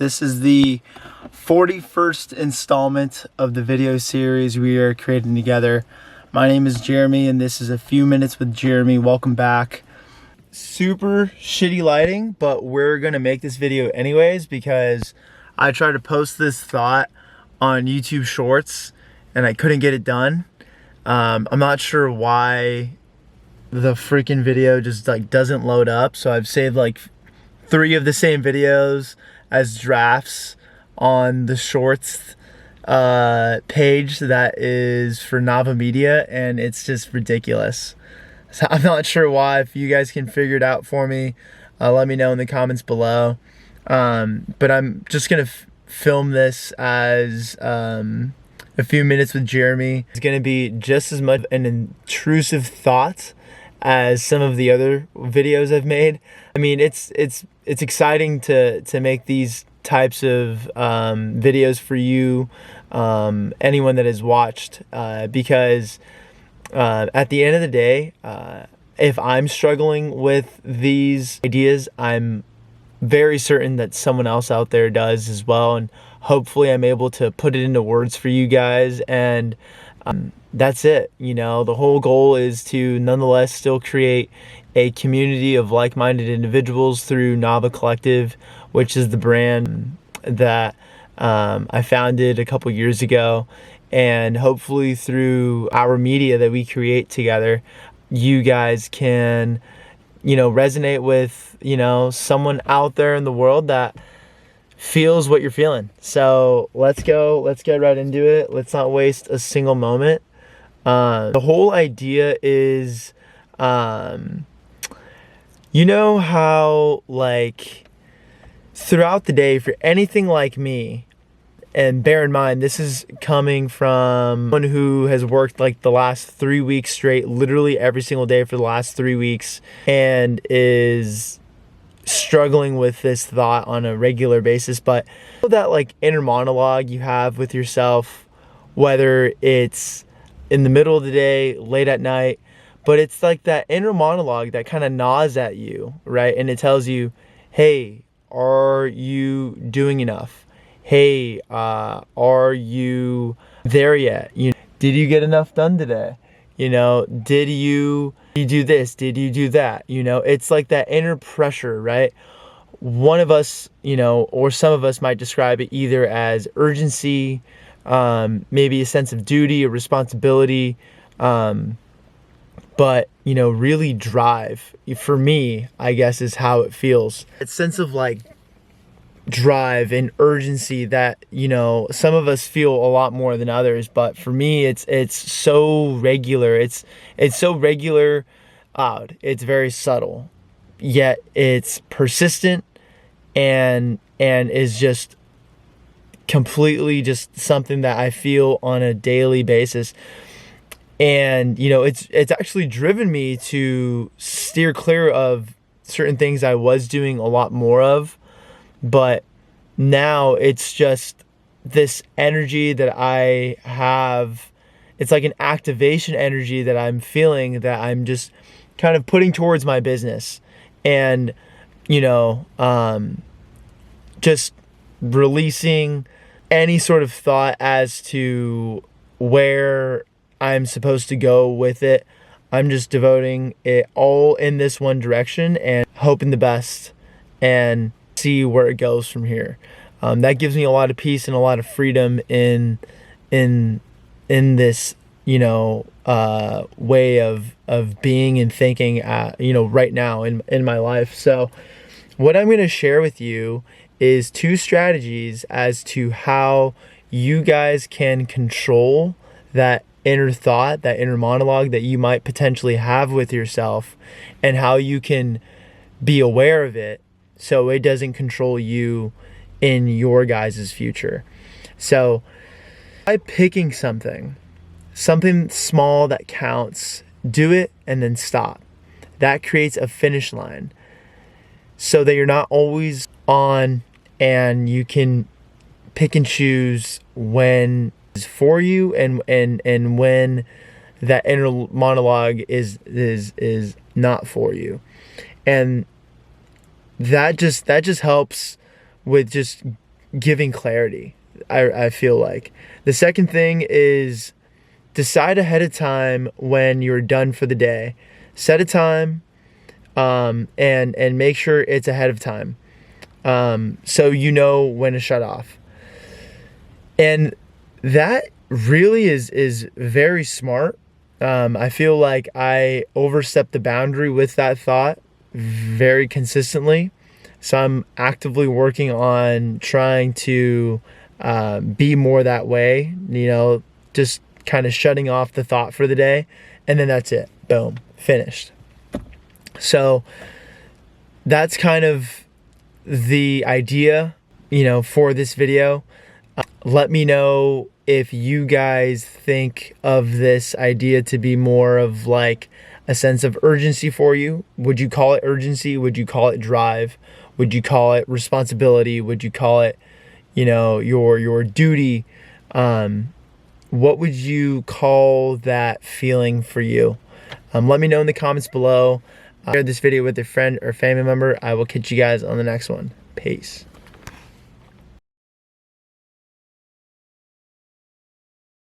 This is the 41st installment of the video series we are creating together. My name is Jeremy and this is A Few Minutes with Jeremy. Welcome back. Super shitty lighting, but we're gonna make this video anyways because I tried to post this thought on YouTube Shorts and I couldn't get it done. I'm not sure why the freaking video just doesn't load up, so I've saved 3 of the same videos as drafts on the Shorts page that is for Nava Media, and it's just ridiculous. So I'm not sure why. If you guys can figure it out for me, let me know in the comments below. But I'm just gonna film this as A Few Minutes with Jeremy. It's gonna be just as much an intrusive thought as some of the other videos I've made. I mean, it's exciting to make these types of videos for you, anyone that has watched, because at the end of the day, if I'm struggling with these ideas, I'm very certain that someone else out there does as well, and hopefully I'm able to put it into words for you guys, and that's it. You know, the whole goal is to nonetheless still create a community of like-minded individuals through Nava Collective, which is the brand that I founded a couple years ago. And hopefully through our media that we create together, you guys can, resonate with, someone out there in the world that feels what you're feeling. So let's get right into it. Let's not waste a single moment. The whole idea is, you know how throughout the day, if you're anything like me, and bear in mind, this is coming from someone who has worked the last 3 weeks straight, literally every single day for the last 3 weeks, and is struggling with this thought on a regular basis. But that inner monologue you have with yourself, whether it's in the middle of the day, late at night, but it's that inner monologue that kind of gnaws at you, right? And it tells you, hey, are you doing enough? Hey, are you there yet? Did you get enough done today? Did you do this? Did you do that? It's that inner pressure, right? One of us, or some of us might describe it either as urgency, maybe a sense of duty or responsibility, but really drive. For me, I guess, is how it feels. That sense of drive and urgency that some of us feel a lot more than others, but for me it's so regular. It's so regular, odd. It's very subtle, yet it's persistent and is just completely just something that I feel on a daily basis. And it's actually driven me to steer clear of certain things I was doing a lot more of, but now it's just this energy that I have. It's like an activation energy that I'm feeling, that I'm just kind of putting towards my business, and just releasing any sort of thought as to where I'm supposed to go with it. I'm just devoting it all in this one direction and hoping the best and see where it goes from here. That gives me a lot of peace and a lot of freedom in this way of being and thinking right now in my life. So what I'm going to share with you is 2 strategies as to how you guys can control that inner thought, that inner monologue that you might potentially have with yourself, and how you can be aware of it so it doesn't control you in your guys' future. So by picking something small that counts, do it and then stop. That creates a finish line so that you're not always on, and you can pick and choose when it's for you and when that inner monologue is not for you. And that just helps with just giving clarity. I feel like the second thing is decide ahead of time when you're done for the day. Set a time, and make sure it's ahead of time, so you know when to shut off. And that really is very smart. I feel like I overstepped the boundary with that thought very consistently. So I'm actively working on trying to be more that way, just kind of shutting off the thought for the day, and then that's it. Boom, finished. So that's kind of the idea, for this video. Let me know if you guys think of this idea to be more of like a sense of urgency for you. Would you call it urgency? Would you call it drive? Would you call it responsibility? Would you call it, your duty? What would you call that feeling for you? Let me know in the comments below. Share this video with a friend or family member. I will catch you guys on the next one. Peace.